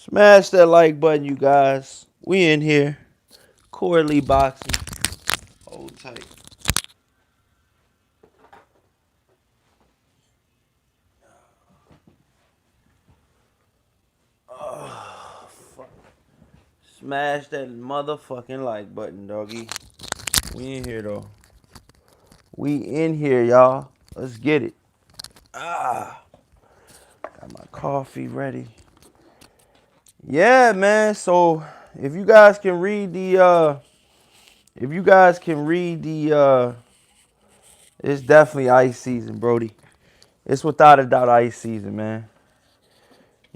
Smash that like button, you guys. We in here. Corey Lee boxing. Hold tight. Oh, fuck. Smash that motherfucking like button, doggy. We in here, though. We in here, y'all. Let's get it. Got my coffee ready. Yeah, man. So, if you guys can read the, it's definitely ice season, Brody. It's without a doubt ice season, man.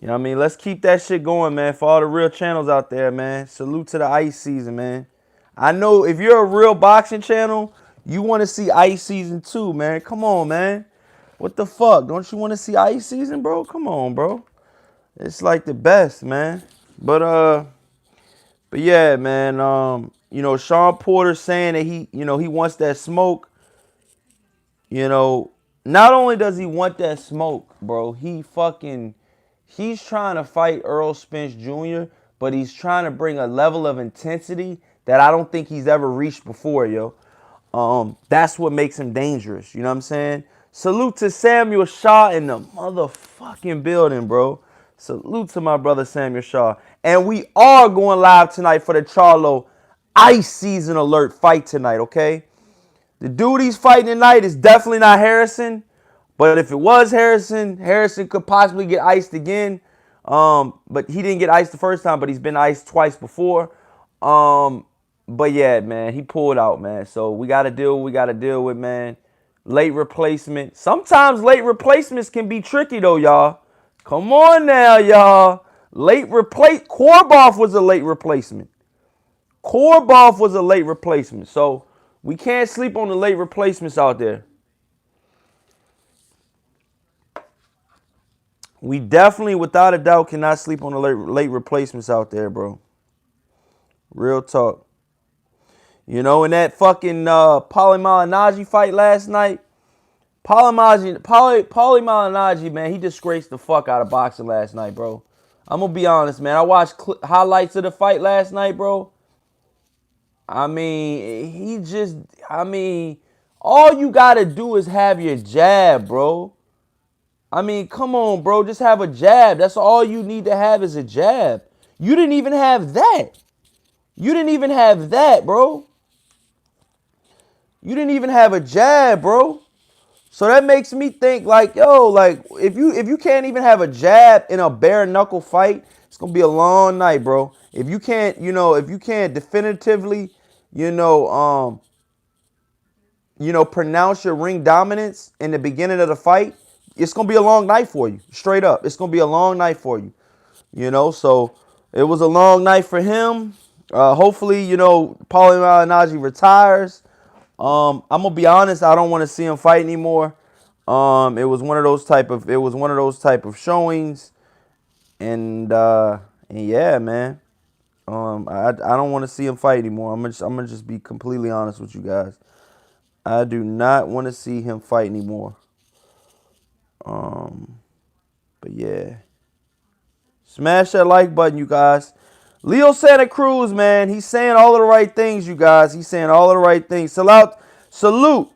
You know what I mean? Let's keep that shit going, man, for all the real channels out there, man. Salute to the ice season, man. I know if you're a real boxing channel, you want to see ice season too, man. Come on, man. What the fuck? Don't you want to see ice season, bro? Come on, bro. It's like the best, man. But yeah, man. Sean Porter saying that he wants that smoke. You know, not only does he want that smoke, bro, he's trying to fight Earl Spence Jr., but he's trying to bring a level of intensity that I don't think he's ever reached before, yo. That's what makes him dangerous. You know what I'm saying? Salute to Samuel Shaw in the motherfucking building, bro. Salute to my brother Samuel Shaw. And we are going live tonight for the Charlo Ice Season Alert fight tonight, okay? The dude he's fighting tonight is definitely not Harrison. But if it was Harrison, Harrison could possibly get iced again. But he didn't get iced the first time, but he's been iced twice before. But yeah, man, he pulled out, man. So we got to deal what we got to deal with, man. Late replacement. Sometimes late replacements can be tricky, though, y'all. Come on now, y'all. Korboff was a late replacement. Korboff was a late replacement. So we can't sleep on the late replacements out there. We definitely, without a doubt, cannot sleep on the late replacements out there, bro. Real talk. You know, in that fucking Paulie Malignaggi fight last night, Paulie Malignaggi, man, he disgraced the fuck out of boxing last night, bro. I'm going to be honest, man. I watched highlights of the fight last night, bro. I mean, all you got to do is have your jab, bro. I mean, come on, bro. Just have a jab. That's all you need to have is a jab. You didn't even have that. You didn't even have that, bro. You didn't even have a jab, bro. So that makes me think like, yo, like if you can't even have a jab in a bare knuckle fight, it's gonna be a long night, bro. If you can't definitively, pronounce your ring dominance in the beginning of the fight, it's gonna be a long night for you. Straight up, it's gonna be a long night for you. So it was a long night for him. Hopefully, Paulie Malignaggi retires. I'm gonna be honest. I don't want to see him fight anymore. It was one of those type of showings, and yeah, man. I don't want to see him fight anymore. I'm gonna just be completely honest with you guys. I do not want to see him fight anymore. But yeah, smash that like button, you guys. Leo Santa Cruz, man, he's saying all of the right things, you guys. He's saying all of the right things. Salute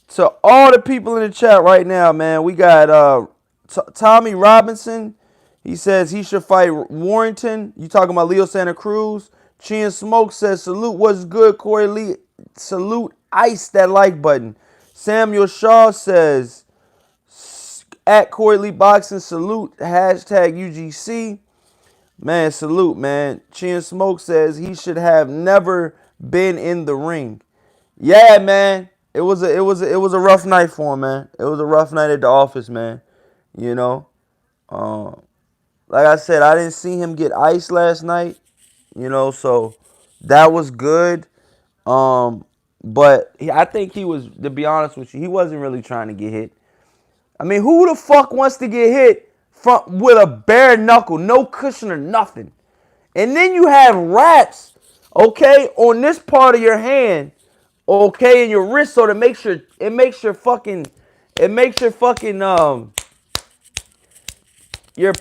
to all the people in the chat right now, man. We got Tommy Robinson. He says he should fight Warrington. You talking about Leo Santa Cruz? Chin Smoke says, salute, what's good, Corey Lee? Salute, ice that like button. Samuel Shaw says, at Corey Lee Boxing, salute, hashtag UGC. Man, salute, man. Chin Smoke says he should have never been in the ring. Yeah, man. It was a rough night for him, man. It was a rough night at the office, man. Like I said, I didn't see him get iced last night. So that was good. But I think he was, to be honest with you, he wasn't really trying to get hit. I mean, who the fuck wants to get hit with a bare knuckle, no cushion or nothing? And then you have wraps, okay, on this part of your hand, okay, and your wrist, so it makes your fucking your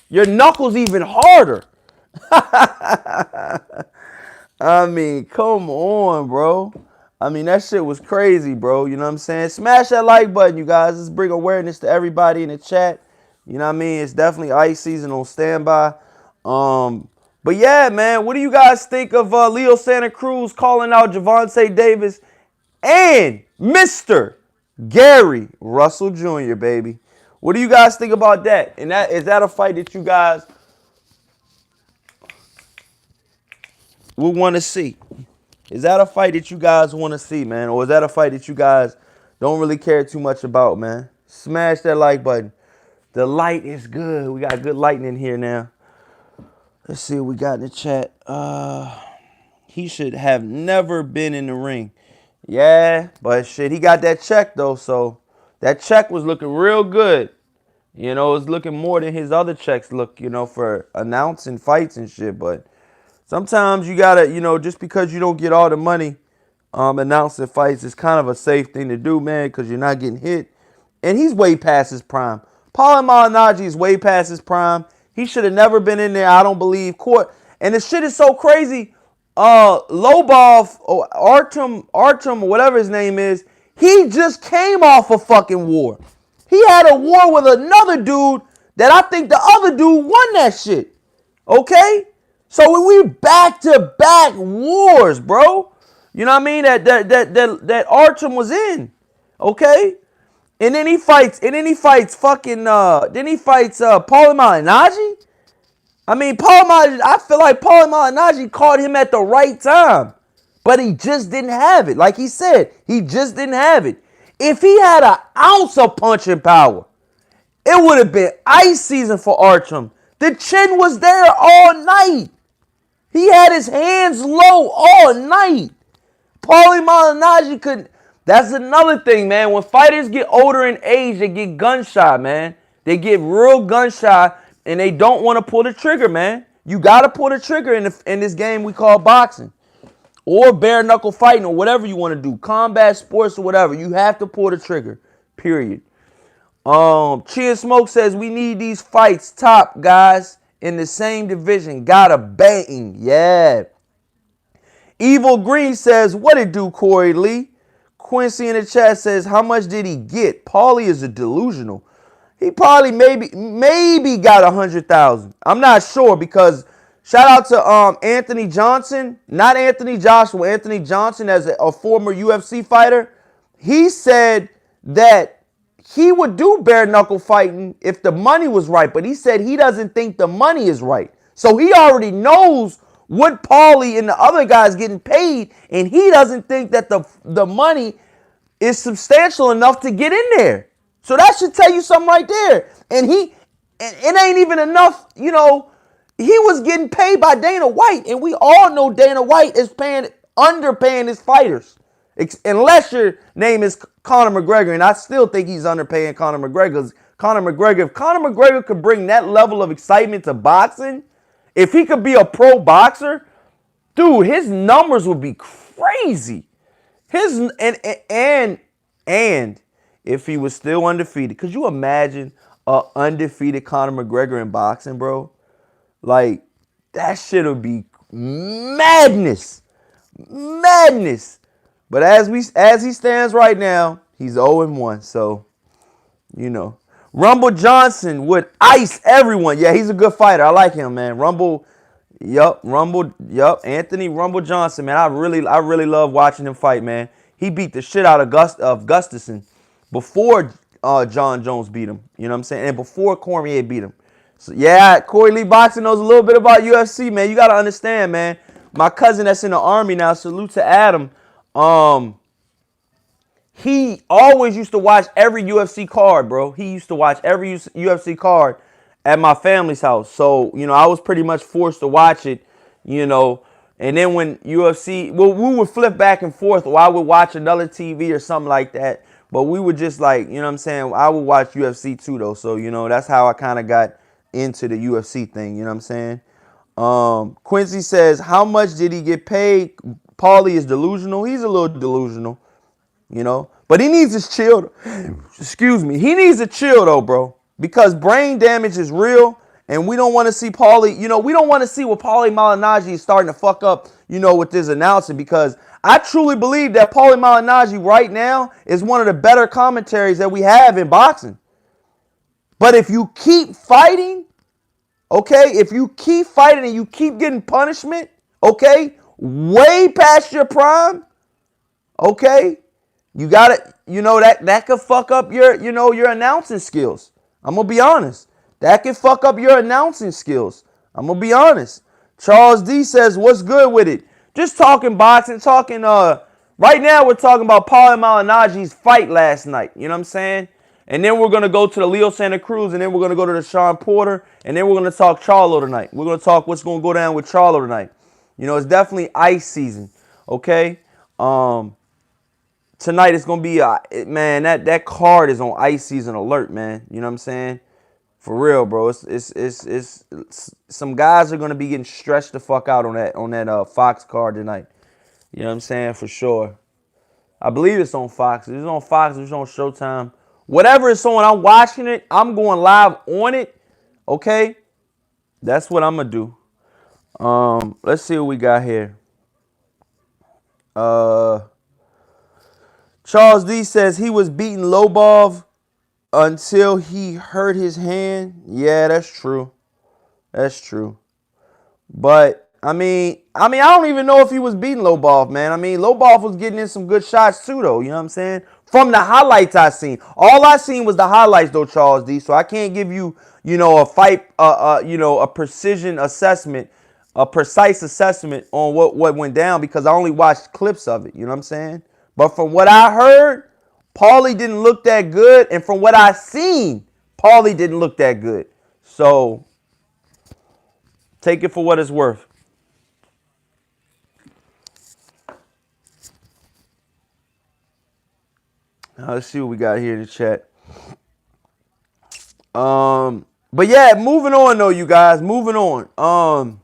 Your knuckles even harder. I mean, come on, bro. I mean, that shit was crazy, bro. You know what I'm saying? Smash that like button, you guys. Let's bring awareness to everybody in the chat. You know what I mean? It's definitely ice season on standby. But yeah, man, what do you guys think of Leo Santa Cruz calling out Javonte Davis and Mr. Gary Russell Jr., baby? What do you guys think about that? And that is that a fight that you guys would want to see? Is that a fight that you guys want to see, man? Or is that a fight that you guys don't really care too much about, man? Smash that like button. The light is good. We got good lighting in here now. Let's see what we got in the chat. He should have never been in the ring. Yeah, but shit, he got that check, though, so that check was looking real good. You know, it's looking more than his other checks look, you know, for announcing fights and shit, but sometimes you gotta, you know, just because you don't get all the money announcing fights, it's kind of a safe thing to do, man, because you're not getting hit. And he's way past his prime. Paulie Malignaggi is way past his prime. He should have never been in there, I don't believe. Court. And the shit is so crazy. Lobov, or Artem, or whatever his name is, he just came off a fucking war. He had a war with another dude that I think the other dude won that shit. Okay? So we back to back wars, bro. You know what I mean? That Artem was in. Okay? And then he fights fucking Paulie Malignaggi. I mean, I feel like Paulie Malignaggi caught him at the right time. But he just didn't have it. Like he said, he just didn't have it. If he had an ounce of punching power, it would have been ice season for Artem. The chin was there all night. He had his hands low all night. Paulie Malignaggi couldn't. That's another thing, man. When fighters get older in age, they get gun shy, man. They get real gun shy, and they don't want to pull the trigger, man. You got to pull the trigger in this game we call boxing. Or bare knuckle fighting, or whatever you want to do. Combat sports or whatever. You have to pull the trigger, period. Chia Smoke says, we need these fights top, guys, in the same division. Gotta bang. Yeah. Evil Green says, what it do, Corey Lee? Quincy in the chat says, how much did he get? Paulie is a delusional. He probably maybe got 100,000. I'm not sure, because shout out to Anthony Johnson, not Anthony Joshua, Anthony Johnson, as a former UFC fighter. He said that he would do bare knuckle fighting if the money was right, but he said he doesn't think the money is right. So he already knows what Paulie and the other guys getting paid, and he doesn't think that the money is substantial enough to get in there. So that should tell you something right there. And it ain't even enough, you know. He was getting paid by Dana White, and we all know Dana White is underpaying his fighters. Unless your name is Conor McGregor, and I still think he's underpaying Conor McGregor. If Conor McGregor could bring that level of excitement to boxing, if he could be a pro boxer, dude, his numbers would be crazy. And if he was still undefeated, could you imagine a undefeated Conor McGregor in boxing, bro? Like, that shit would be madness. Madness. But as he stands right now, he's 0-1. So, you know. Rumble Johnson would ice everyone. Yeah, he's a good fighter. I like him, man. Anthony Rumble Johnson, man. I really love watching him fight, man. He beat the shit out of Gustafsson before John Jones beat him. You know what I'm saying? And before Cormier beat him. So, yeah, Corey Lee Boxing knows a little bit about UFC, man. You got to understand, man. My cousin that's in the Army now, salute to Adam. He always used to watch every UFC card, bro. He used to watch every UFC card at my family's house. So, you know, I was pretty much forced to watch it, you know. And then when UFC, well, we would flip back and forth, or I would watch another TV or something like that. But we would just, like, you know what I'm saying? I would watch UFC too, though. So, you know, that's how I kind of got into the UFC thing, you know what I'm saying? Quincy says, how much did he get paid? Paulie is delusional. He's a little delusional, you know. But he needs to chill. Excuse me. He needs to chill, though, bro. Because brain damage is real. And we don't want to see Paulie, we don't want to see what Paulie Malignaggi is starting to fuck up, with this announcing, because I truly believe that Paulie Malignaggi right now is one of the better commentaries that we have in boxing. But if you keep fighting, okay, if you keep fighting and you keep getting punishment, okay, way past your prime, okay, you got to, that could fuck up your announcing skills. I'm going to be honest. That could fuck up your announcing skills. I'm going to be honest. Charles D says, what's good with it? Just talking boxing, right now we're talking about Paulie Malignaggi's fight last night. You know what I'm saying? And then we're going to go to the Leo Santa Cruz, and then we're going to go to the Sean Porter, and then we're going to talk Charlo tonight. We're going to talk what's going to go down with Charlo tonight. It's definitely ice season, okay? Tonight it's going to be, man, that card is on ice season alert, man. You know what I'm saying? For real, bro. It's some guys are going to be getting stretched the fuck out on that Fox card tonight. You know what I'm saying? For sure. I believe it's on Fox. If it's on Fox, if it's on Showtime. Whatever it's on, I'm watching it. I'm going live on it. Okay? That's what I'm going to do. Let's see what we got here. Charles D says he was beating Lobov until he hurt his hand. Yeah, that's true. That's true. But I mean, I don't even know if he was beating Lobov, man. I mean, Lobov was getting in some good shots too, though. You know what I'm saying? From the highlights I seen, all I seen was the highlights, though, Charles D. So I can't give you, a fight, a precision assessment, a precise assessment on what went down, because I only watched clips of it. You know what I'm saying? But from what I heard, Paulie didn't look that good, and from what I seen, Paulie didn't look that good. So take it for what it's worth. Now, let's see what we got here in the chat. But yeah, moving on though, you guys. Moving on.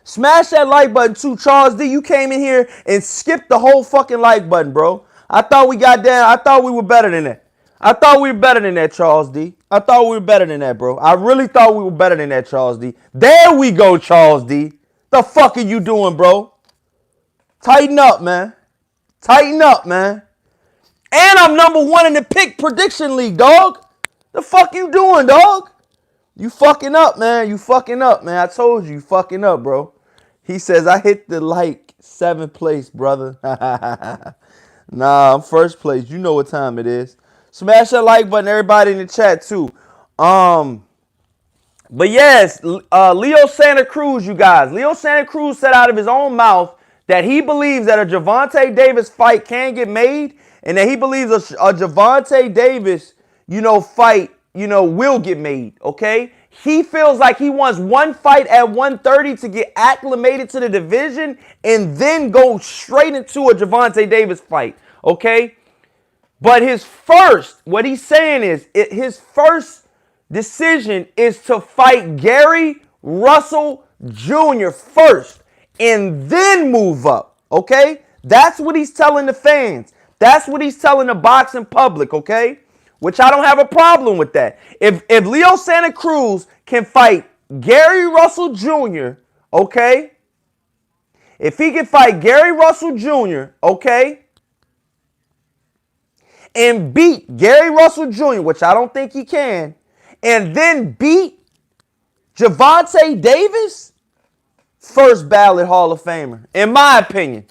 Smash that like button too. Charles D, you came in here and skipped the whole fucking like button, bro. I thought we got down. I thought we were better than that. I thought we were better than that, Charles D. I thought we were better than that, bro. I really thought we were better than that, Charles D. There we go, Charles D. The fuck are you doing, bro? Tighten up, man. Tighten up, man. And I'm #1 in the pick prediction league, dog. The fuck you doing, dog? You fucking up, man. You fucking up, man. I told you, you fucking up, bro. He says, I hit the 7th place, brother. Nah, I'm 1st place. You know what time it is. Smash that like button, everybody in the chat, too. But yes, Leo Santa Cruz, you guys. Leo Santa Cruz said out of his own mouth that he believes that a Gervonta Davis fight can get made, and that he believes a Gervonta Davis, fight, will get made, okay? He feels like he wants one fight at 130 to get acclimated to the division and then go straight into a Gervonta Davis fight, okay? But what he's saying is, his first decision is to fight Gary Russell Jr. first and then move up, okay? That's what he's telling the fans. That's what he's telling the boxing public, okay? Which I don't have a problem with that. If Leo Santa Cruz can fight Gary Russell Jr., okay? If he can fight Gary Russell Jr., okay? And beat Gary Russell Jr., which I don't think he can, and then beat Gervonta Davis, first ballot Hall of Famer, in my opinion.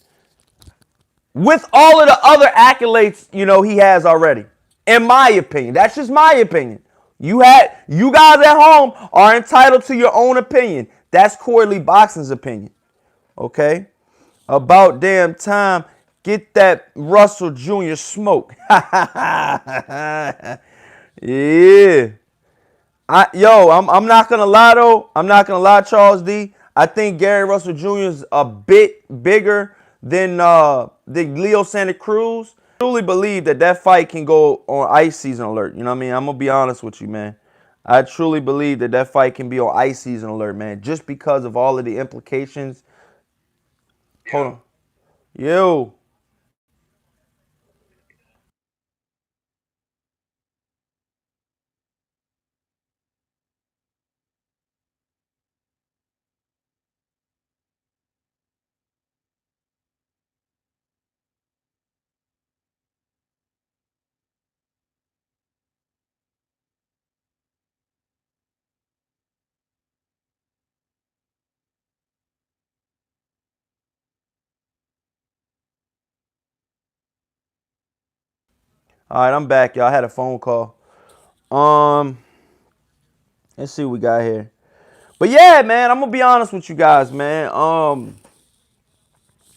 With all of the other accolades, he has already. In my opinion. That's just my opinion. You guys at home are entitled to your own opinion. That's Corey Lee Boxing's opinion. Okay? About damn time. Get that Russell Jr. smoke. Yeah. I'm not gonna lie though. I'm not gonna lie, Charles D. I think Gary Russell Jr. is a bit bigger than the Leo Santa Cruz. I truly believe that fight can go on ice season alert. You know what I mean? I'm gonna be honest with you, man. I truly believe that fight can be on ice season alert, man. Just because of all of the implications. Hold on. Yo. All right, I'm back, y'all. I had a phone call. Um, let's see what we got here. But yeah, man, I'm gonna be honest with you guys, man.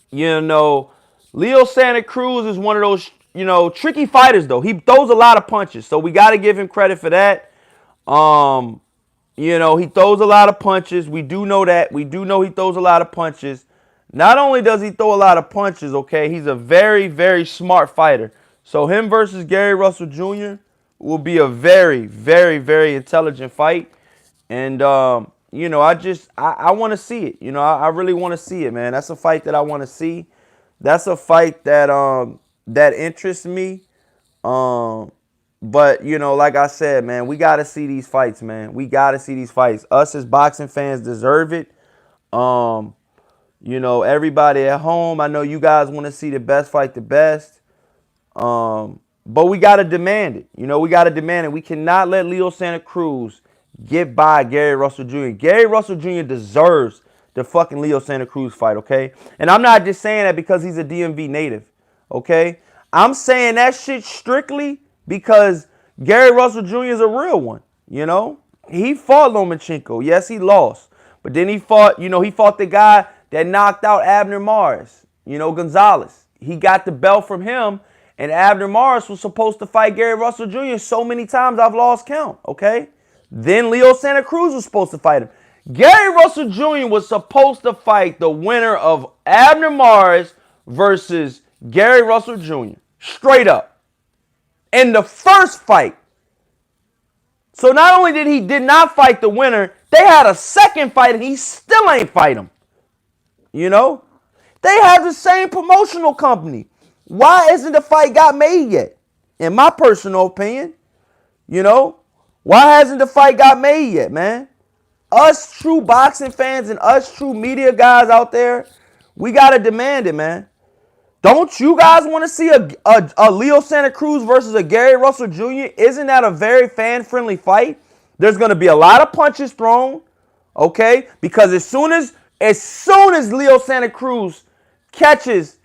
You know, Leo Santa Cruz is one of those, tricky fighters though. He throws a lot of punches, so we got to give him credit for that. Um, he throws a lot of punches. We do know that. We do know he throws a lot of punches. Not only does he throw a lot of punches, okay, he's a very, very smart fighter. So him versus Gary Russell Jr. will be a very, very, very intelligent fight. And I want to see it. I really want to see it, man. That's a fight that I want to see. That's a fight that interests me. But like I said, man, we gotta see these fights, man. We gotta see these fights. Us as boxing fans deserve it. Everybody at home, I know you guys want to see the best fight the best. But we gotta demand it. We gotta demand it. We cannot let Leo Santa Cruz get by Gary Russell Jr. Gary Russell Jr. deserves the fucking Leo Santa Cruz fight, okay? And I'm not just saying that because he's a DMV native, okay? I'm saying that shit strictly because Gary Russell Jr. is a real one, He fought Lomachenko. Yes, he lost. But then he fought the guy that knocked out Abner Mares, Gonzalez. He got the belt from him, and Abner Mares was supposed to fight Gary Russell Jr. so many times I've lost count, okay? Then Leo Santa Cruz was supposed to fight him. Gary Russell Jr. was supposed to fight the winner of Abner Mares versus Gary Russell Jr. Straight up. In the first fight. So not only did not fight the winner, they had a second fight and he still ain't fight him. They have the same promotional company. Why isn't the fight got made yet? In my personal opinion, why hasn't the fight got made yet, man? Us true boxing fans and us true media guys out there, we got to demand it, man. Don't you guys want to see a Leo Santa Cruz versus a Gary Russell Jr.? Isn't that a very fan-friendly fight? There's going to be a lot of punches thrown, okay? Because as soon as Leo Santa Cruz catches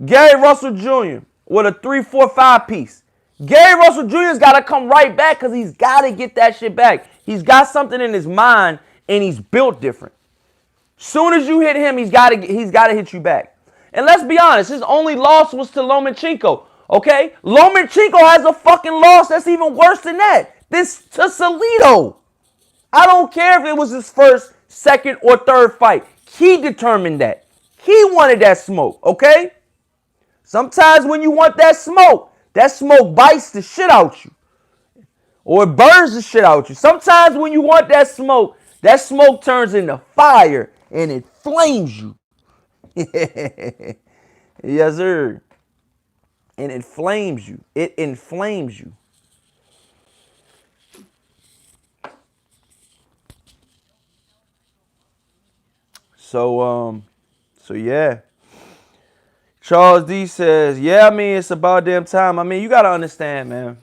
Gary Russell Jr. with a 3-4-5 piece, Gary Russell Jr.'s got to come right back because he's got to get that shit back. He's got something in his mind and he's built different. Soon as you hit him, he's got to hit you back. And let's be honest, his only loss was to Lomachenko, okay? Lomachenko has a fucking loss that's even worse than that. This to Salido. I don't care if it was his first, second, or third fight. He determined that. He wanted that smoke, okay? Sometimes when you want that smoke bites the shit out you. Or it burns the shit out you. Sometimes when you want that smoke turns into fire and it flames you. Yes, sir. And it flames you. It inflames you. So yeah. Charles D says, yeah, I mean, it's about damn time. I mean, you got to understand, man.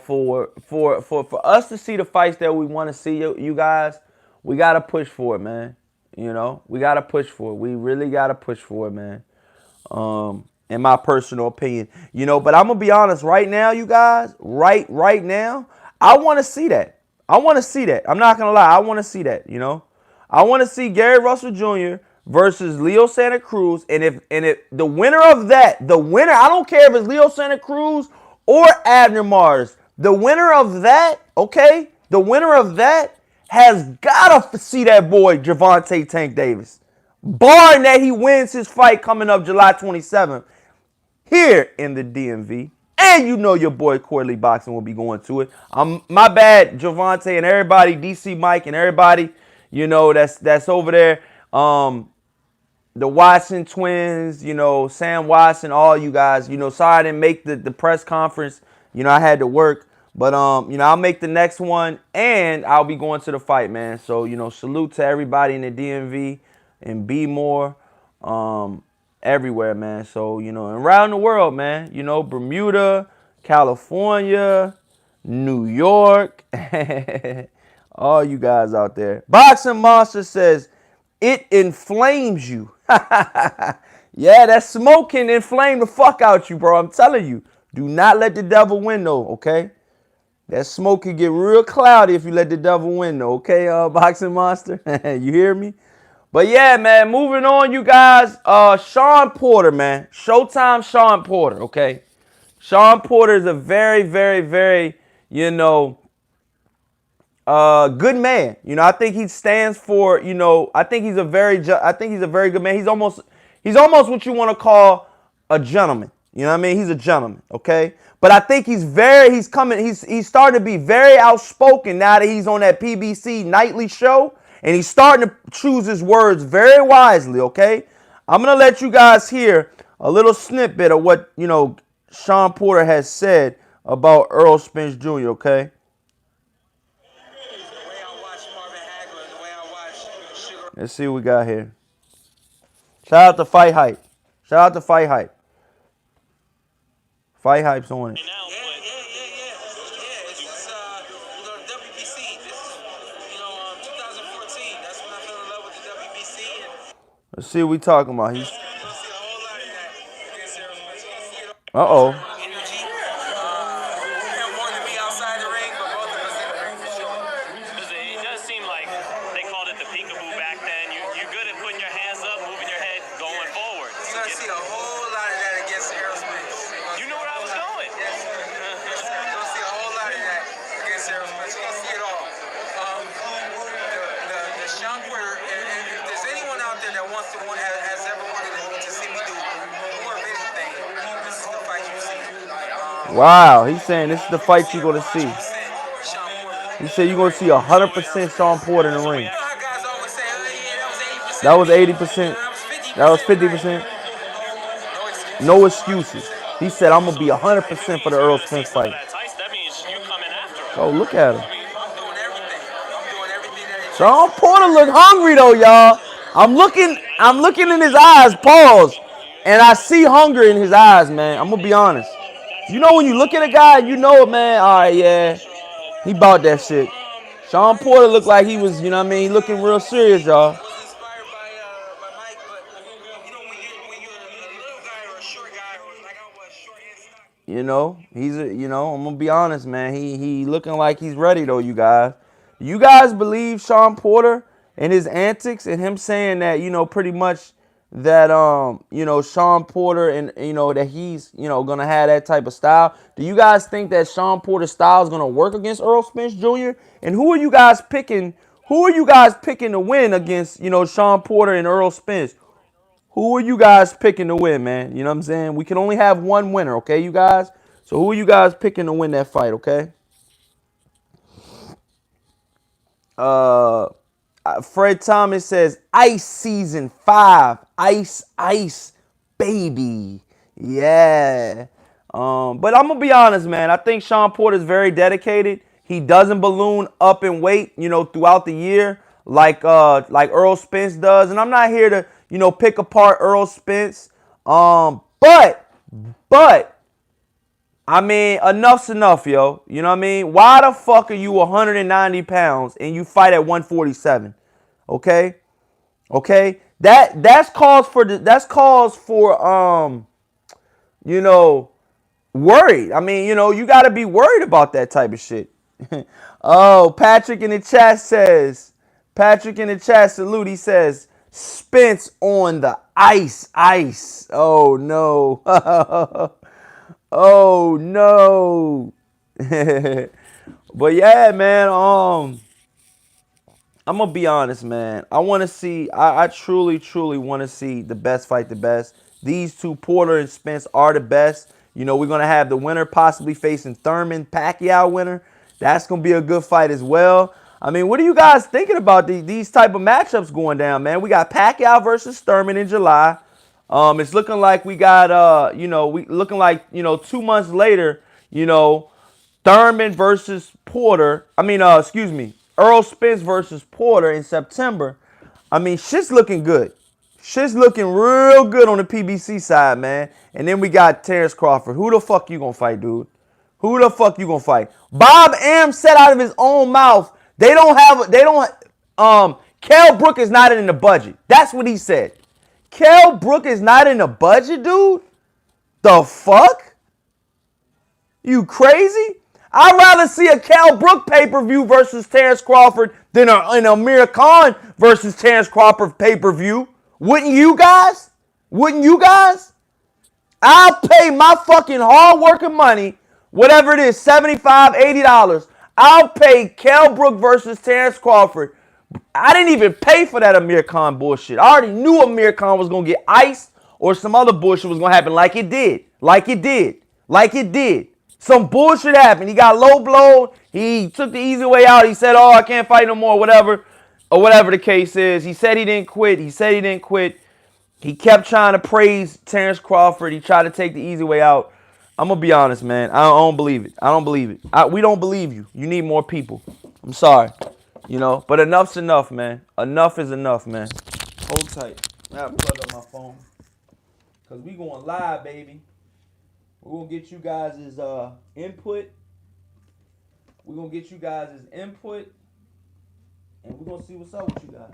For us to see the fights that we want to see, you guys, we got to push for it, man. We got to push for it. We really got to push for it, man. In my personal opinion, but I'm going to be honest right now, you guys, right now, I want to see that. I want to see that. I'm not going to lie. I want to see that, I want to see Gary Russell Jr. versus Leo Santa Cruz. And if the winner of that, I don't care if it's Leo Santa Cruz or Abner Mares, the winner of that, okay, the winner of that has got to see that boy Gervonta Tank Davis. Barring that he wins his fight coming up July 27th here in the DMV. And your boy Corley Boxing will be going to it. My bad, Gervonta and everybody, DC Mike and everybody, that's over there. The Watson twins, Sam Watson, all you guys, sorry I didn't make the press conference. I had to work. But, I'll make the next one and I'll be going to the fight, man. So, salute to everybody in the DMV and be more everywhere, man. So, and around the world, man, Bermuda, California, New York, all you guys out there. Boxing Monster says, it inflames you. Yeah, that smoke can inflame the fuck out you, bro. I'm telling you. Do not let the devil win, though, okay? That smoke could get real cloudy if you let the devil win, though, okay, Boxing Monster? You hear me? But yeah, man, moving on, you guys. Sean Porter, man. Showtime Sean Porter, okay? Sean Porter is a very, very, very, you know, good man. You know, I think he stands for, you know, I think he's a very good man. He's almost what you want to call a gentleman. You know what I mean? He's a gentleman, okay? But I think he's starting to be very outspoken now that he's on that PBC nightly show, and he's starting to choose his words very wisely, okay? I'm going to let you guys hear a little snippet of what, you know, Sean Porter has said about Earl Spence Jr., okay? Let's see what we got here. Shout out to Fight Hype. Shout out to Fight Hype. Fight Hype's on it. Yeah. It's just, WBC. This is, 2014. That's when I fell in love with the WBC. Let's see what we talking about. Uh-oh. Wow, he's saying this is the fight you're going to see. He said you're going to see 100% Sean Porter in the ring. That was 80%. That was 50%. No excuses. He said, I'm going to be 100% for the Earl Spence fight. Oh, look at him. Sean Porter look hungry, though, y'all. I'm looking in his eyes, pause, and I see hunger in his eyes, man. I'm going to be honest. You know when you look at a guy, you know, man, all right, yeah, he bought that shit. Sean Porter looked like he was, you know what I mean, he looking real serious, y'all. You know, I'm gonna be honest, man. He looking like he's ready though, you guys. You guys believe Sean Porter and his antics and him saying that, you know, pretty much that Sean Porter and that he's, gonna have that type of style. Do you guys think that Sean Porter's style is gonna work against Earl Spence Jr.? And who are you guys picking? Who are you guys picking to win against, Sean Porter and Earl Spence? Who are you guys picking to win, man? You know what I'm saying? We can only have one winner, okay, you guys? So who are you guys picking to win that fight, okay? Fred Thomas says, Ice Season 5. Ice, baby. Yeah. But I'm going to be honest, man. I think Sean Porter is very dedicated. He doesn't balloon up in weight, throughout the year like Earl Spence does. And I'm not here to, pick apart Earl Spence. But, I mean, enough's enough, yo. You know what I mean? Why the fuck are you 190 pounds and you fight at 147? Okay? That's cause for worried. I mean, you got to be worried about that type of shit. Oh, Patrick in the chat salute. He says, Spence on the ice. Oh, no. Oh, no. But, yeah, man, I'm going to be honest, man. I truly, truly want to see the best fight the best. These two, Porter and Spence, are the best. We're going to have the winner possibly facing Thurman, Pacquiao winner. That's going to be a good fight as well. I mean, what are you guys thinking about these type of matchups going down, man? We got Pacquiao versus Thurman in July. It's looking like we got, 2 months later, Thurman versus Porter. Earl Spence versus Porter in September. I mean, shit's looking good. Shit's looking real good on the PBC side, man. And then we got Terrence Crawford. Who the fuck you gonna fight, dude? Who the fuck you gonna fight? Bob Arum said out of his own mouth, Kell Brook is not in the budget. That's what he said. Kell Brook is not in the budget, dude? The fuck? You crazy? I'd rather see a Cal Brook pay-per-view versus Terrence Crawford than an Amir Khan versus Terrence Crawford pay-per-view. Wouldn't you guys? Wouldn't you guys? I'll pay my fucking hard-working money, whatever it is, $75, $80. I'll pay Cal Brook versus Terrence Crawford. I didn't even pay for that Amir Khan bullshit. I already knew Amir Khan was going to get iced or some other bullshit was going to happen like it did. Like it did. Like it did. Some bullshit happened. He got low blown. He took the easy way out. He said, oh, I can't fight no more, whatever. Or whatever the case is. He said he didn't quit. He said he didn't quit. He kept trying to praise Terrence Crawford. He tried to take the easy way out. I'm going to be honest, man. I don't believe it. I don't believe it. We don't believe you. You need more people. I'm sorry. You know, but enough's enough, man. Enough is enough, man. Hold tight. I gotta plug up my phone. Because we going live, baby. We're going to get you guys' input. We're going to get you guys' input. And we're going to see what's up with you guys.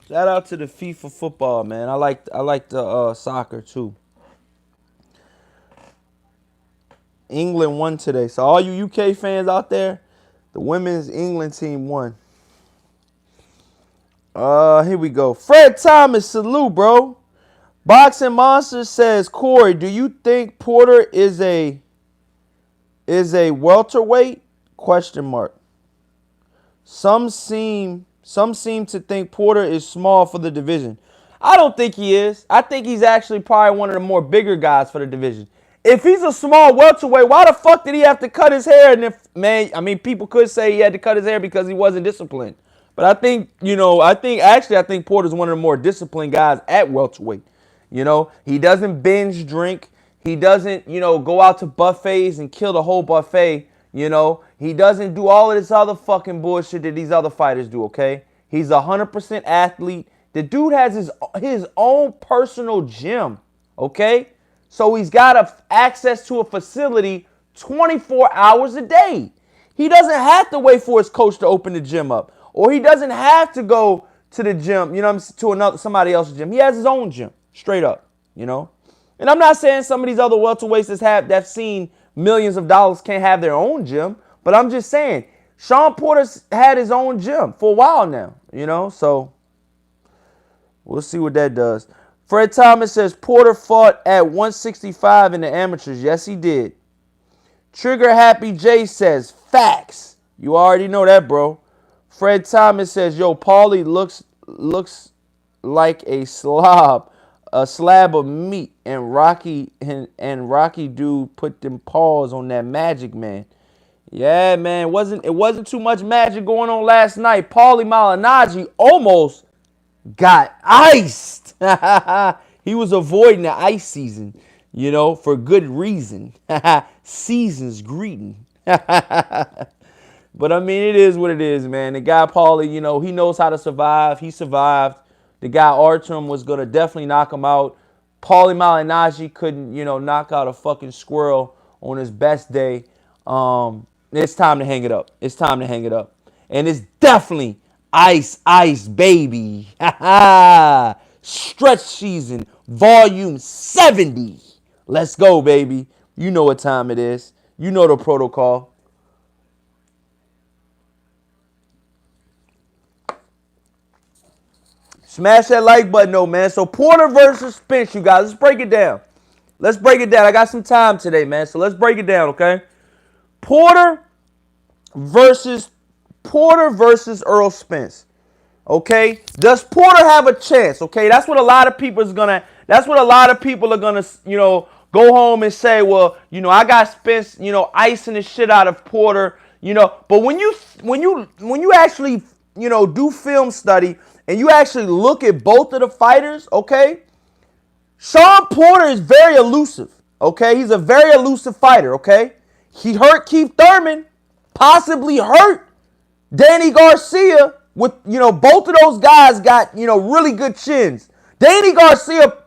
Shout out to the FIFA football, man. I like the soccer too. England won today. So all you UK fans out there, the women's England team won. Here we go. Fred Thomas, salute, bro. Boxing Monster says, Corey, do you think Porter is a welterweight? Question mark. Some seem to think Porter is small for the division. I don't think he is. I think he's actually probably one of the more bigger guys for the division. If he's a small welterweight, why the fuck did he have to cut his hair? And people could say he had to cut his hair because he wasn't disciplined. But I think Porter's one of the more disciplined guys at welterweight. You know, he doesn't binge drink. He doesn't, go out to buffets and kill the whole buffet. You know, he doesn't do all of this other fucking bullshit that these other fighters do, okay? He's 100% athlete. The dude has his own personal gym, okay? So he's got access to a facility 24 hours a day. He doesn't have to wait for his coach to open the gym up. Or he doesn't have to go to the gym, to somebody else's gym. He has his own gym, straight up, And I'm not saying some of these other welterweights that've seen millions of dollars can't have their own gym, but I'm just saying, Sean Porter's had his own gym for a while now, so we'll see what that does. Fred Thomas says Porter fought at 165 in the amateurs. Yes, he did. Trigger Happy J says, facts. You already know that, bro. Fred Thomas says, yo, Paulie looks like a slab of meat, and Rocky dude put them paws on that Magic Man. Yeah, man, it wasn't too much magic going on last night. Paulie Malignaggi almost got iced. He was avoiding the ice season, for good reason. Season's greeting. But I mean, it is what it is, man. The guy Paulie, he knows how to survive. He survived. The guy Artem was going to definitely knock him out. Paulie Malignaggi couldn't, knock out a fucking squirrel on his best day. It's time to hang it up. It's time to hang it up. And it's definitely ice, baby. Stretch season, volume 70. Let's go, baby. You know what time it is. You know the protocol. Smash that like button, though, man. So Porter versus Spence, you guys. Let's break it down. I got some time today, man. So let's break it down, okay? Porter versus Earl Spence. Okay? Does Porter have a chance? Okay? That's what a lot of people is gonna That's what a lot of people are gonna, go home and say, well, I got Spence, icing the shit out of Porter, But when you actually, do film study and you actually look at both of the fighters, okay, Sean Porter is very elusive, okay? He's a very elusive fighter, okay? He hurt Keith Thurman, possibly hurt Danny Garcia with, both of those guys got, really good chins. Danny Garcia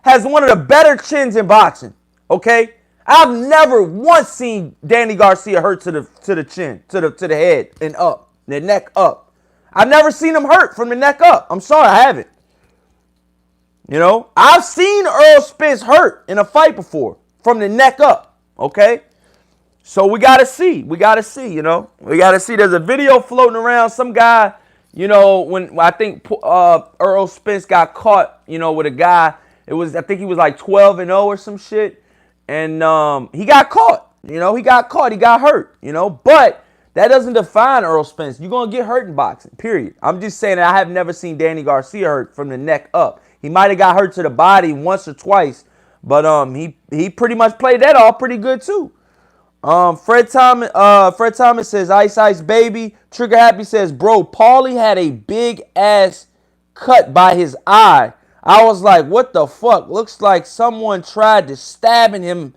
has one of the better chins in boxing, okay? I've never once seen Danny Garcia hurt to the chin, to the head and up, the neck up. I've never seen him hurt from the neck up. I'm sorry, I haven't. I've seen Earl Spence hurt in a fight before from the neck up, okay? So we got to see. We got to see, We got to see. There's a video floating around. Some guy, when I think Earl Spence got caught, with a guy. I think he was like 12-0 or some shit. And he got caught. He got caught. He got hurt, But that doesn't define Earl Spence. You're going to get hurt in boxing, period. I'm just saying that I have never seen Danny Garcia hurt from the neck up. He might have got hurt to the body once or twice, but he pretty much played that off pretty good too. Fred Thomas says, Ice Ice Baby. Trigger Happy says, bro, Paulie had a big ass cut by his eye. I was like, what the fuck? Looks like someone tried to stabbing him.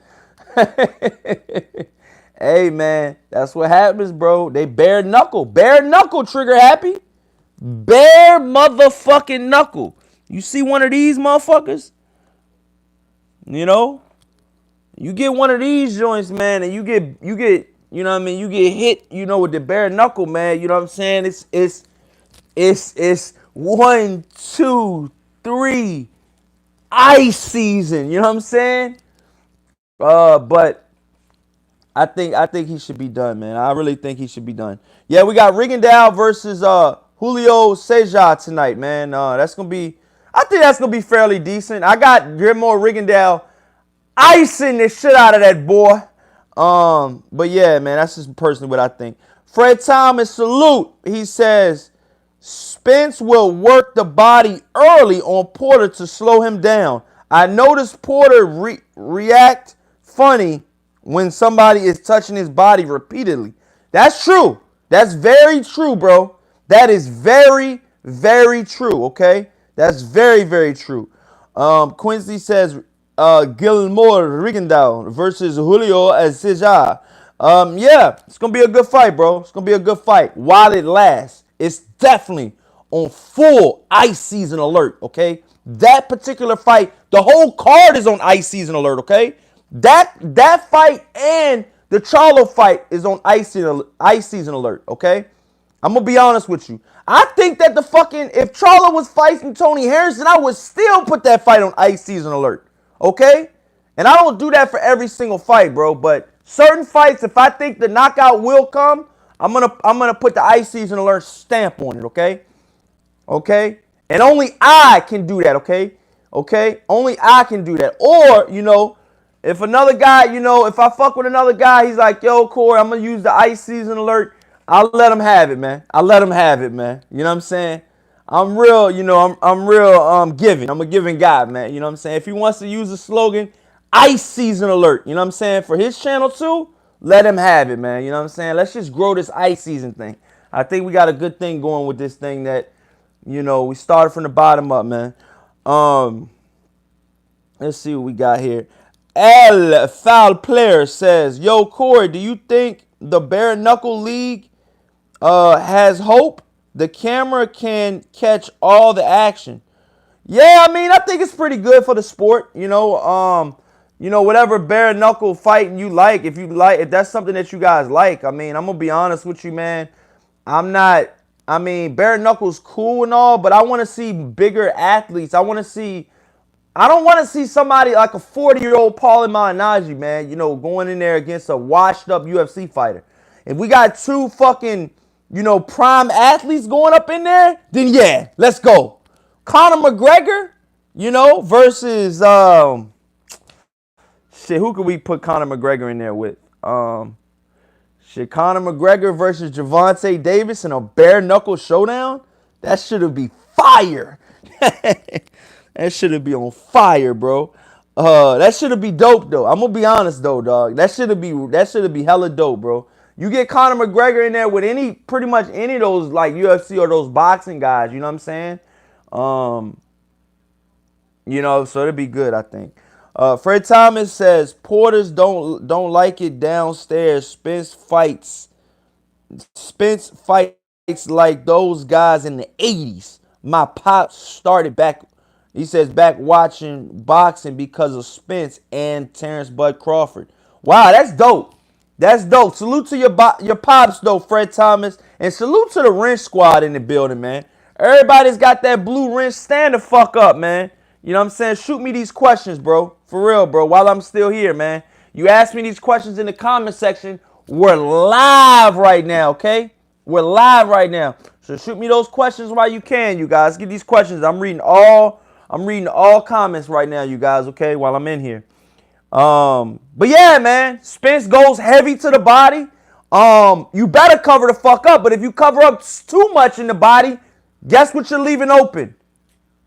Hey, man, that's what happens, bro. They bare knuckle. Bare knuckle, Trigger Happy. Bare motherfucking knuckle. You see one of these motherfuckers? You get one of these joints, man, and you get, you know what I mean? You get hit, with the bare knuckle, man. You know what I'm saying? It's 1, 2, 3, ice season. You know what I'm saying? But I think he should be done, man. I really think he should be done. Yeah, we got Rigondeaux versus Julio Cesar tonight, man. I think that's gonna be fairly decent. I got Guillermo Rigondeaux icing the shit out of that boy. But yeah, man, that's just personally what I think. Fred Thomas, salute. He says Spence will work the body early on Porter to slow him down. I noticed Porter react funny when somebody is touching his body repeatedly. That's true. That's very true, bro. That is very, very true, okay? That's very, very true. Quincy says Guillermo Rigondeaux versus Julio Cesar. Yeah, it's going to be a good fight, bro. It's going to be a good fight while it lasts. It's definitely on full ice season alert, okay? That particular fight, the whole card is on ice season alert, okay? That fight and the Charlo fight is on ice season alert, okay? I'm going to be honest with you. I think that if Charlo was fighting Tony Harrison, I would still put that fight on ice season alert, okay? And I don't do that for every single fight, bro, but certain fights, if I think the knockout will come, I'm gonna put the ice season alert stamp on it, okay? Okay? And only I can do that, okay? Okay? Only I can do that. Or, if another guy, if I fuck with another guy, he's like, yo, Corey, I'm gonna use the ice season alert. I'll let him have it, man. I'll let him have it, man. You know what I'm saying? I'm real, I'm real giving. I'm a giving guy, man. You know what I'm saying? If he wants to use the slogan, ice season alert, you know what I'm saying? For his channel too, let him have it, man. You know what I'm saying? Let's just grow this ice season thing. I think we got a good thing going with this thing that, we started from the bottom up, man. Let's see what we got here. El Foul Player says, yo, Corey, do you think the Bare Knuckle League has hope? The camera can catch all the action. Yeah, I mean, I think it's pretty good for the sport. Whatever bare knuckle fighting you like, if that's something that you guys like, I mean, I'm gonna be honest with you, man. Bare knuckle's cool and all, but I want to see bigger athletes. I don't want to see somebody like a 40-year-old Paulie Malignaggi, man, going in there against a washed-up UFC fighter. If we got two fucking, prime athletes going up in there, then yeah, let's go. Conor McGregor, versus, who could we put Conor McGregor in there with? Conor McGregor versus Gervonta Davis in a bare knuckle showdown? That should be fire. That shit'd be on fire, bro. That shit'd be dope though. I'm gonna be honest though, dog. That shit'd be hella dope, bro. You get Conor McGregor in there with pretty much any of those like UFC or those boxing guys. You know what I'm saying? Um, so it'd be good, I think. Fred Thomas says Porters don't like it downstairs. Spence fights like those guys in the 80s. My pops started back, he says, back watching boxing because of Spence and Terrence Bud Crawford. Wow, that's dope. That's dope. Salute to your pops, though, Fred Thomas. And salute to the wrench squad in the building, man. Everybody's got that blue wrench. Stand the fuck up, man. You know what I'm saying? Shoot me these questions, bro. For real, bro. While I'm still here, man. You ask me these questions in the comment section. We're live right now, okay? We're live right now. So shoot me those questions while you can, you guys. Get these questions. I'm reading all comments right now, you guys, okay, while I'm in here. But yeah, man, Spence goes heavy to the body. You better cover the fuck up, but if you cover up too much in the body, guess what you're leaving open?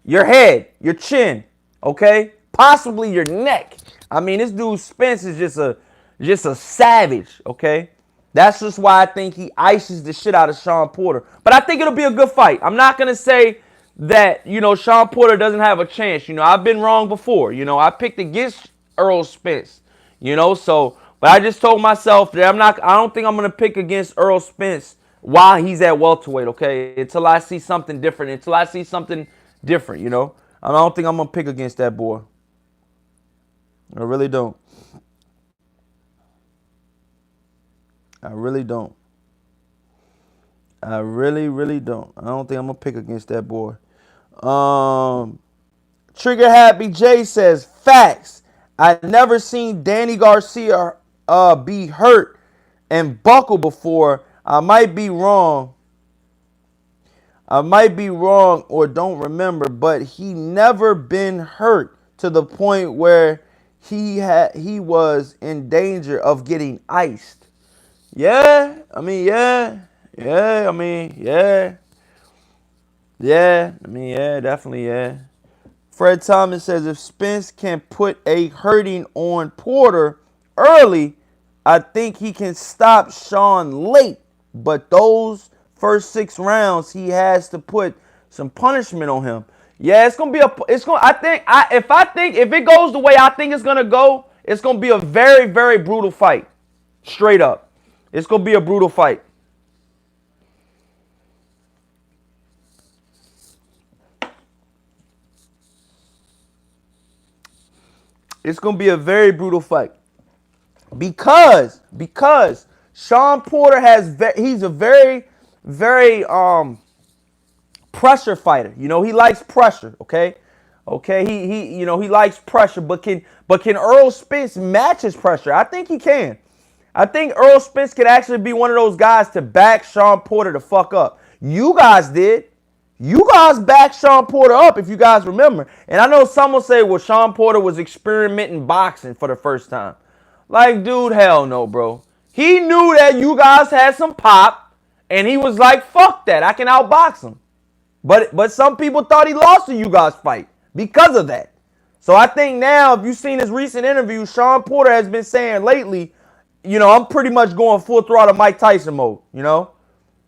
Your head, your chin, okay? Possibly your neck. I mean, this dude Spence is just a savage, okay? That's just why I think he ices the shit out of Sean Porter. But I think it'll be a good fight. I'm not gonna say that, Sean Porter doesn't have a chance. I've been wrong before. I picked against Earl Spence. But I just told myself that I don't think I'm gonna pick against Earl Spence while he's at welterweight, okay? Until I see something different. I don't think I'm gonna pick against that boy. I really don't. I really don't. I really, really don't. I don't think I'm gonna pick against that boy. Um, Trigger Happy J says facts. I never seen Danny Garcia be hurt and buckle before. I might be wrong or don't remember, but he never been hurt to the point where he was in danger of getting iced. Yeah, I mean, yeah, yeah, I mean, yeah, yeah, I mean, yeah, definitely, yeah. Fred Thomas says if Spence can put a hurting on Porter early, I think he can stop Sean late. But those first 6 rounds, he has to put some punishment on him. Yeah, it's gonna be it's gonna. If it goes the way I think it's gonna go, it's gonna be a very, very brutal fight. Straight up, it's gonna be a brutal fight. It's gonna be a very brutal fight because Sean Porter he's a very, very pressure fighter. He likes pressure. Okay. He likes pressure, but can Earl Spence match his pressure? I think he can. I think Earl Spence could actually be one of those guys to back Sean Porter the fuck up. You guys did. You guys backed Sean Porter up, if you guys remember. And I know some will say, well, Sean Porter was experimenting boxing for the first time. Like, dude, hell no, bro. He knew that you guys had some pop, and he was like, fuck that. I can outbox him. But some people thought he lost the you guys fight because of that. So I think now, if you've seen his recent interview, Sean Porter has been saying lately, I'm pretty much going full throttle Mike Tyson mode.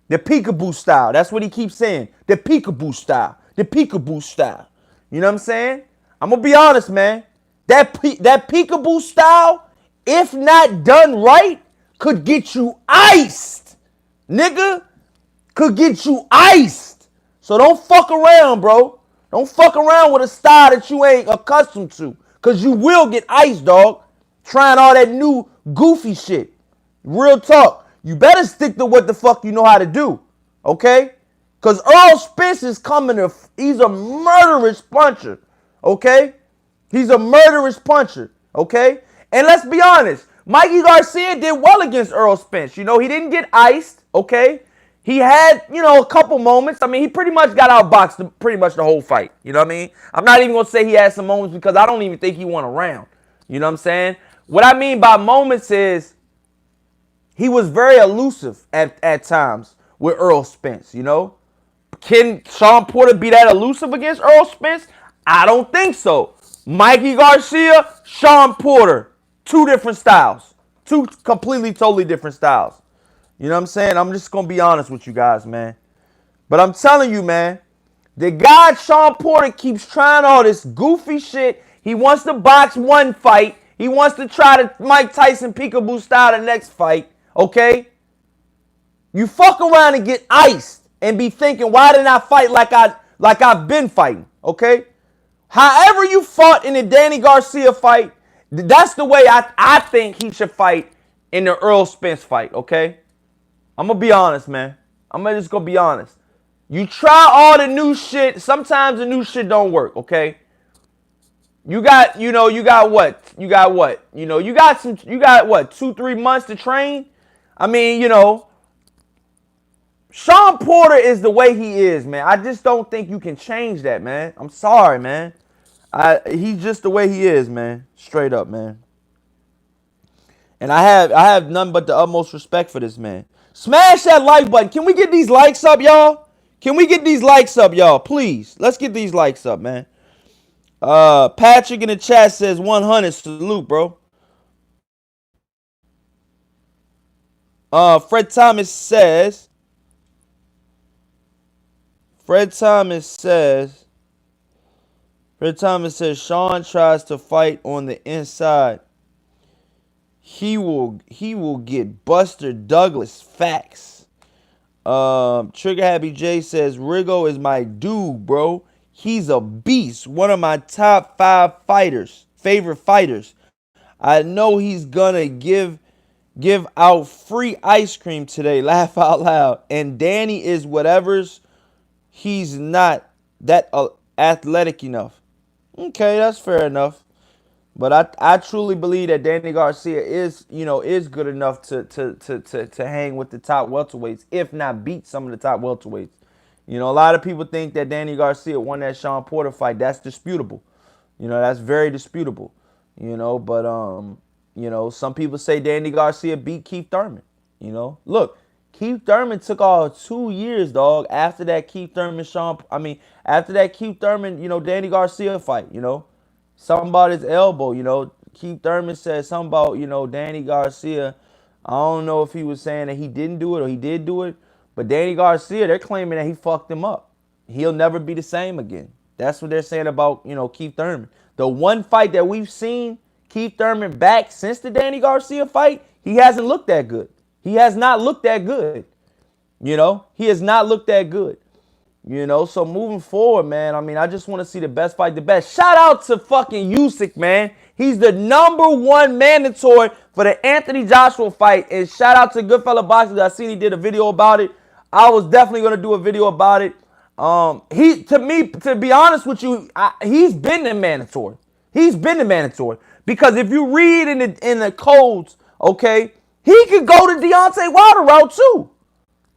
The peekaboo style. That's what he keeps saying. The peekaboo style. The peekaboo style. You know what I'm saying? I'm going to be honest, man. That peekaboo style, if not done right, could get you iced. Nigga, could get you iced. So don't fuck around, bro. Don't fuck around with a style that you ain't accustomed to. Because you will get iced, dog. Trying all that new goofy shit. Real talk. You better stick to what the fuck you know how to do. Okay? Because Earl Spence is he's a murderous puncher. Okay? He's a murderous puncher. Okay? And let's be honest. Mikey Garcia did well against Earl Spence. He didn't get iced. Okay? He had, a couple moments. I mean, he pretty much got outboxed pretty much the whole fight. You know what I mean? I'm not even going to say he had some moments because I don't even think he won a round. You know what I'm saying? What I mean by moments is he was very elusive at times with Earl Spence, Can Sean Porter be that elusive against Earl Spence? I don't think so. Mikey Garcia, Sean Porter, two different styles. Two completely, totally different styles. You know what I'm saying? I'm just going to be honest with you guys, man. But I'm telling you, man, the guy Sean Porter keeps trying all this goofy shit. He wants to box one fight. He wants to try to Mike Tyson peekaboo style the next fight. Okay? You fuck around and get iced and be thinking, why didn't I fight like I've been fighting? Okay? However you fought in the Danny Garcia fight, that's the way I think he should fight in the Earl Spence fight, okay? I'm going to be honest, man. I'm just going to be honest. You try all the new shit. Sometimes the new shit don't work, okay? You got what? You got what? You got what, 2-3 months to train? I mean, Sean Porter is the way he is, man. I just don't think you can change that, man. I'm sorry, man. He's just the way he is, man. Straight up, man. And I have none but the utmost respect for this man. Smash that like button. Can we get these likes up, y'all? Can we get these likes up, y'all? Please. Let's get these likes up, man. Patrick in the chat says 100. Salute, bro. Fred Thomas says Sean tries to fight on the inside. He will get Buster Douglas. Facts. Trigger Happy J says Rigo is my dude, bro. He's a beast. One of my top 5 favorite fighters. I know he's gonna give out free ice cream today. Laugh out loud. And Danny is whatever's. He's not that athletic enough. Okay, that's fair enough. But I truly believe that Danny Garcia is good enough to hang with the top welterweights, if not beat some of the top welterweights. A lot of people think that Danny Garcia won that Sean Porter fight. That's disputable. That's very disputable. But some people say Danny Garcia beat Keith Thurman. Look, Keith Thurman took all 2 years, dog, after that Keith Thurman Danny Garcia fight, Something about his elbow, Keith Thurman said something about, Danny Garcia. I don't know if he was saying that he didn't do it or he did do it, but Danny Garcia, they're claiming that he fucked him up. He'll never be the same again. That's what they're saying about, Keith Thurman. The one fight that we've seen Keith Thurman back since the Danny Garcia fight, he hasn't looked that good. He has not looked that good. He has not looked that good. So moving forward, man, I just want to see the best fight the best. Shout out to fucking Usyk, man. He's the #1 mandatory for the Anthony Joshua fight. And shout out to Goodfella Boxing. I seen he did a video about it. I was definitely going to do a video about it. To be honest with you, he's been the mandatory. He's been the mandatory. Because if you read in the codes, okay, he could go the Deontay Wilder route too.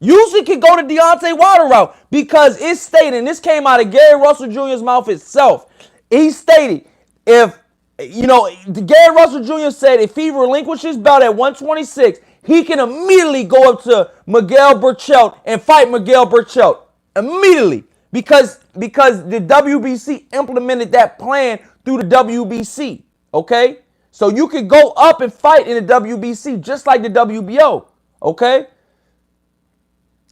Usyk could go the Deontay Wilder route because it's stated, and this came out of Gary Russell Jr.'s mouth itself. He stated, Gary Russell Jr. said if he relinquishes belt at 126, he can immediately go up to Miguel Berchelt and fight Miguel Berchelt immediately because the WBC implemented that plan through the WBC. Okay, so you could go up and fight in the WBC just like the WBO. Okay.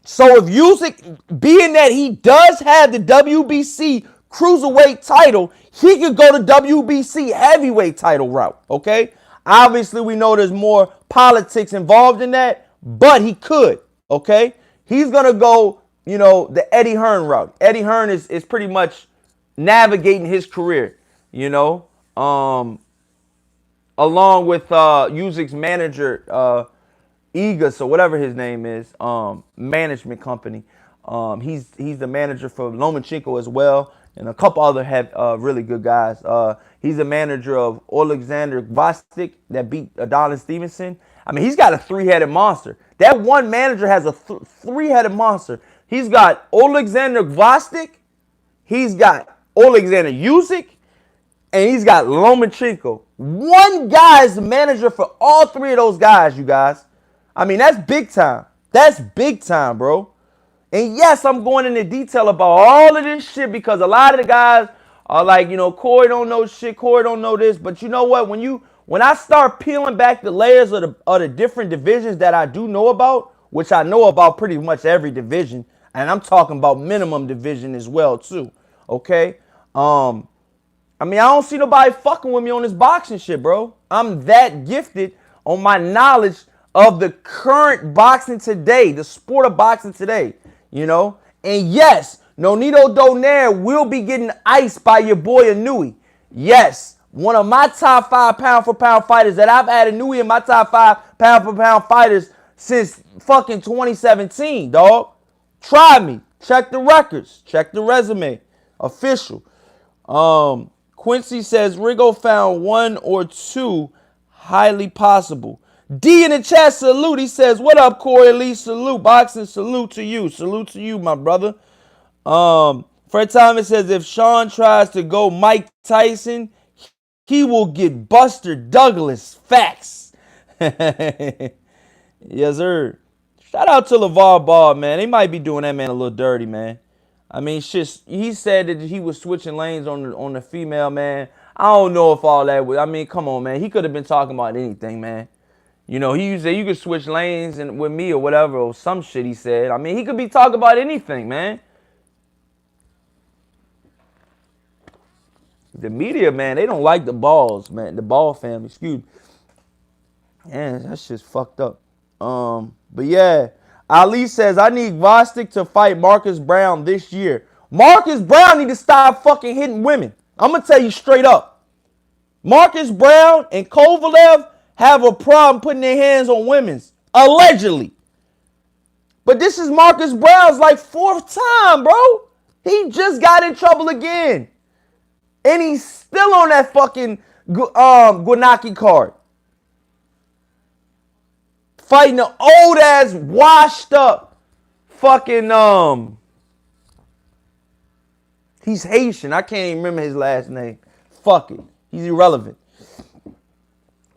So if Usyk, being that he does have the WBC cruiserweight title, he could go to WBC heavyweight title route, okay? Obviously, we know there's more politics involved in that, but he could, okay? He's going to go, the Eddie Hearn route. Eddie Hearn is pretty much navigating his career, along with Usyk's manager, Egas or whatever his name is, management company. He's the manager for Lomachenko as well, and a couple other really good guys. He's the manager of Alexander Gvozdyk that beat Adonis Stevenson. He's got a 3-headed monster. That one manager has a 3-headed monster. He's got Alexander Gvozdyk, he's got Alexander Usyk, and he's got Lomachenko. One guy is the manager for all 3 of those guys, you guys. That's big time. That's big time, bro. And yes, I'm going into detail about all of this shit because a lot of the guys Or like, Corey don't know shit, Corey don't know this. But you know what? When I start peeling back the layers of the different divisions that I do know about, which I know about pretty much every division, and I'm talking about minimum division as well too. Okay? I don't see nobody fucking with me on this boxing shit, bro. I'm that gifted on my knowledge of the current boxing today, the sport of boxing today, And yes, Nonito Donaire will be getting iced by your boy Inui. Yes, one of my top 5 pound for pound fighters that I've had Inui in my top 5 pound for pound fighters since fucking 2017, dog. Try me. Check the records. Check the resume. Official. Quincy says Rigo found 1 or 2 highly possible. D in the chat, salute. He says, what up, Corey Lee? Salute. Boxing, salute to you. Salute to you, my brother. Fred Thomas says, if Sean tries to go Mike Tyson, he will get Buster Douglas. Facts. Yes, sir. Shout out to LeVar Ball, man. They might be doing that man a little dirty, man. I mean, shit. He said that he was switching lanes on the female, man. I don't know if all that was. I mean, come on, man. He could have been talking about anything, man. He said you could switch lanes and with me or whatever, or some shit he said. I mean, he could be talking about anything, man. The media, man, they don't like the Balls, man. The Ball family, excuse me. Man, that shit's fucked up. But yeah, Ali says, I need Vostik to fight Marcus Brown this year. Marcus Brown need to stop fucking hitting women. I'm going to tell you straight up. Marcus Brown and Kovalev have a problem putting their hands on women's. Allegedly. But this is Marcus Brown's like 4th time, bro. He just got in trouble again. And he's still on that fucking Gwanaki card. Fighting the old ass, washed up fucking he's Haitian. I can't even remember his last name. Fuck it. He's irrelevant.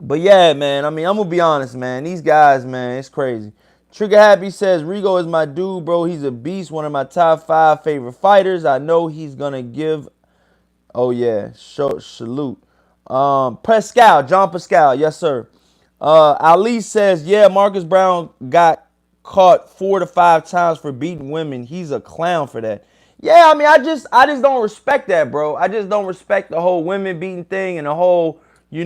But yeah, man. I mean, I'm gonna be honest, man. These guys, man, it's crazy. Trigger Happy says, Rigo is my dude, bro. He's a beast. One of my top 5 favorite fighters. I know he's gonna give. Oh yeah. Salute. Pascal, John Pascal. Yes, sir. Ali says, yeah, Marcus Brown got caught 4 to 5 times for beating women. He's a clown for that. Yeah, I mean, I just don't respect that, bro. I just don't respect the whole women beating thing and the whole, he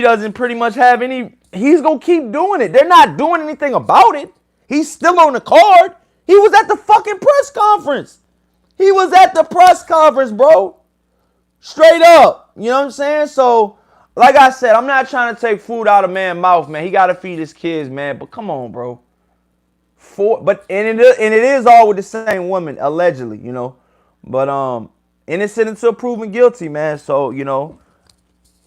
doesn't pretty much have any. He's going to keep doing it. They're not doing anything about it. He's still on the card. He was at the fucking press conference. He was at the press conference, bro. Straight up. You know what I'm saying? So, like I said, I'm not trying to take food out of man's mouth, man. He got to feed his kids, man. But come on, bro. And it is all with the same woman, allegedly, But innocent until proven guilty, man. So,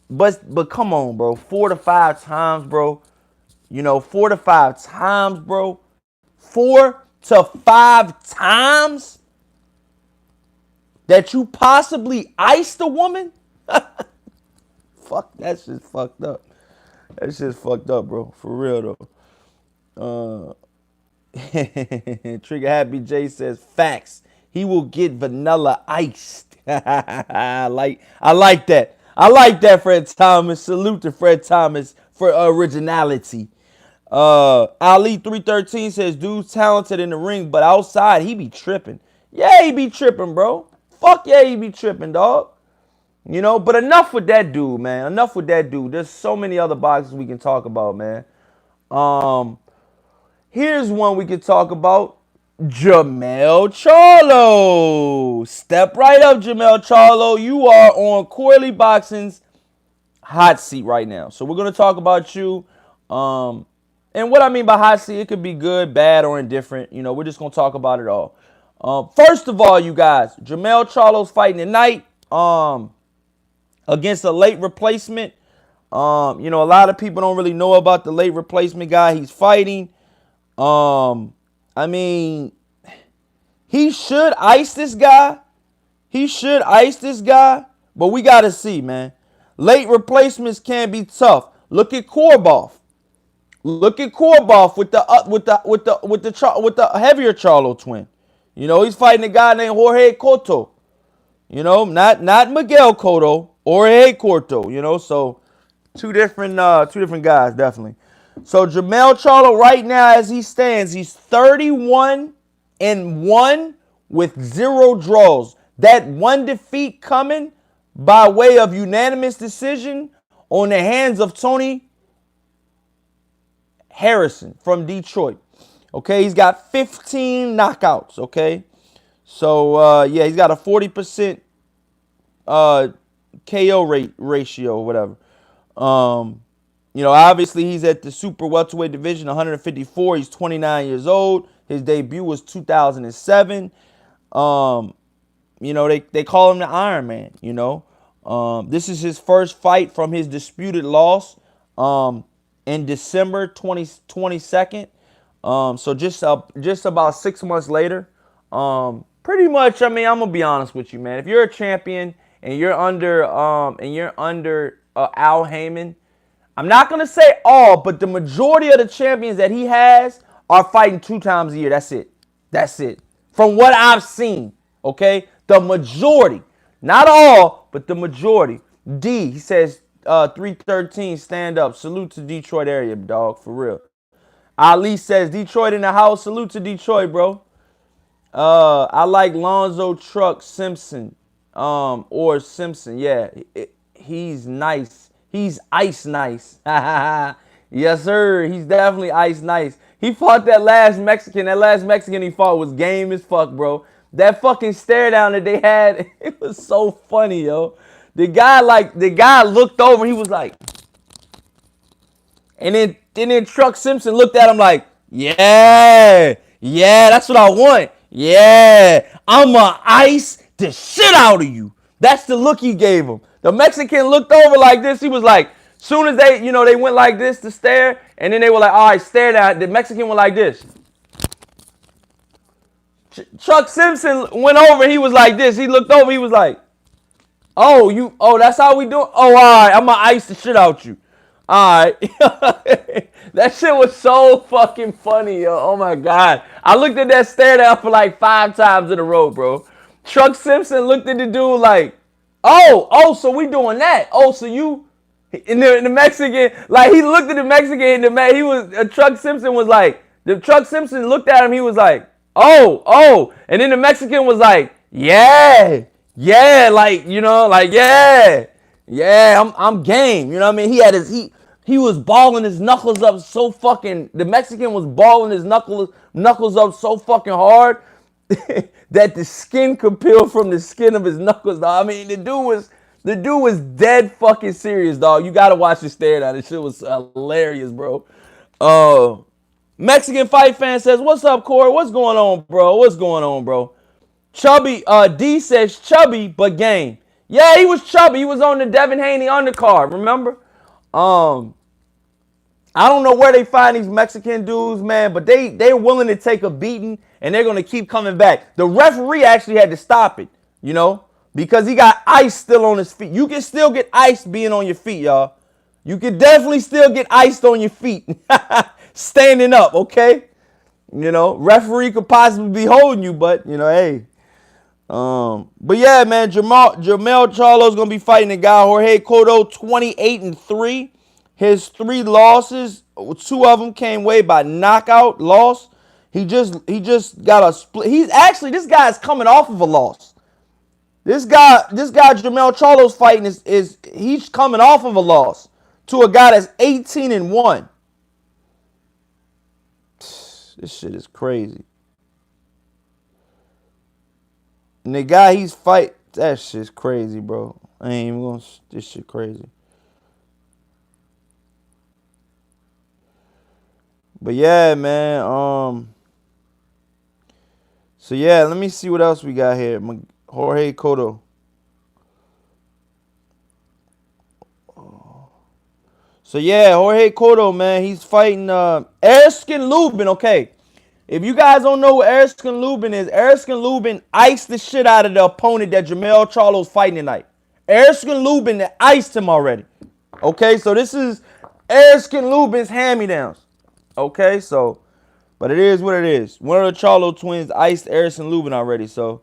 But come on, bro. 4 to 5 times, bro. 4 to 5 times, bro. 4 to 5 times that you possibly iced a woman? Fuck, that shit's fucked up. That shit's fucked up, bro. For real, though. Trigger Happy J says, facts. He will get vanilla iced. I like that. I like that, Fred Thomas. Salute to Fred Thomas for originality. Ali 313 says, dude's talented in the ring, but outside he be tripping. Yeah, he be tripping, bro. Fuck yeah, he be tripping, dog. But enough with that dude, man. Enough with that dude. There's so many other boxes we can talk about, man. Here's one we can talk about. Jamel Charlo. Step right up, Jamel Charlo. You are on Corley Boxing's hot seat right now. So we're going to talk about you. And what I mean by hot seat, it could be good, bad, or indifferent. We're just going to talk about it all. First of all, you guys, Jamel Charlo's fighting tonight against a late replacement. A lot of people don't really know about the late replacement guy he's fighting. I mean, he should ice this guy. But we got to see, man. Late replacements can be tough. Look at Korboff. With the heavier Charlo twin. He's fighting a guy named Jorge Cotto. Not Miguel Cotto or Jorge Corto. So two different guys definitely. So Jermell Charlo right now as he stands, he's 31-1 with 0 draws. That one defeat coming by way of unanimous decision on the hands of Tony Harrison from Detroit. Okay, he's got 15 knockouts. Okay, so yeah, he's got a 40% KO rate ratio or whatever. Obviously he's at the super welterweight division, 154. He's 29 years old. His debut was 2007. They call him the Iron Man. This is his first fight from his disputed loss in December 22nd. So just about 6 months later. Pretty much, I'm gonna be honest with you, man. If you're a champion and you're under Al Heyman, I'm not gonna say all, but the majority of the champions that he has are fighting 2 times a year. That's it. That's it. From what I've seen, okay, the majority, not all, but the majority. D, he says, 313, stand up. Salute to Detroit area, dog, for real. Ali says, Detroit in the house. Salute to Detroit, bro. I like Lonzo Truck Simpson, or Simpson. Yeah, he's nice. He's ice nice. Yes, sir. He's definitely ice nice. He fought that last Mexican. That last Mexican he fought was game as fuck, bro. That fucking stare down that they had, it was so funny, yo. The guy looked over. He was like, and then Truck Simpson looked at him like, yeah, that's what I want. Yeah, I'ma ice the shit out of you. That's the look he gave him. The Mexican looked over like this. He was like, soon as they went like this to stare, and then they were like, all right, stare down. The Mexican went like this. Chuck Simpson went over. He was like this. He looked over. He was like, that's how we do it? Oh, all right, I'm going to ice the shit out you. All right. That shit was so fucking funny, yo. Oh, my God. I looked at that stare down for like 5 times in a row, bro. Chuck Simpson looked at the dude like, so we doing that. So you... And the Mexican, like, he looked at the Mexican, and Chuck Simpson was like, Chuck Simpson looked at him, he was like, and then the Mexican was like, yeah, like, I'm game, you know what I mean? He was balling his knuckles up so fucking, the Mexican was balling his knuckles up so fucking hard that the skin could peel from the skin of his knuckles, dog. I mean, the dude was dead fucking serious, dog. You gotta watch the stare down. This shit was hilarious, bro. Mexican Fight Fan says, what's up, Corey? What's going on, bro? What's going on, bro? Chubby, D says chubby, but game. Yeah, he was chubby. He was on the Devin Haney undercard, remember? I don't know where they find these Mexican dudes, man, but they're willing to take a beating, and they're going to keep coming back. The referee actually had to stop it, because he got ice still on his feet. You can still get ice being on your feet, y'all. You can definitely still get iced on your feet. Standing up, okay? Referee could possibly be holding you, but, hey. But yeah, man, Jermell Charlo's going to be fighting the guy, Jorge Cotto, 28-3. His 3 losses, 2 of them came away by knockout loss. He just got a split. This guy is coming off of a loss. This guy Jermell Charlo's fighting he's coming off of a loss to a guy that's 18-1. This shit is crazy. And the guy he's fight, that shit's crazy, bro. I ain't even gonna, this shit crazy. But yeah, man, so yeah, let me see what else we got here. Jorge Cotto. So yeah, Jorge Cotto, man, he's fighting Erskine Lubin. Okay, if you guys don't know who Erskine Lubin is, Erskine Lubin iced the shit out of the opponent that Jermell Charlo's fighting tonight. Erskine Lubin iced him already. Okay, so this is Erskine Lubin's hand-me-downs. Okay, so, but it is what it is. One of the Charlo twins iced Erskine Lubin already, so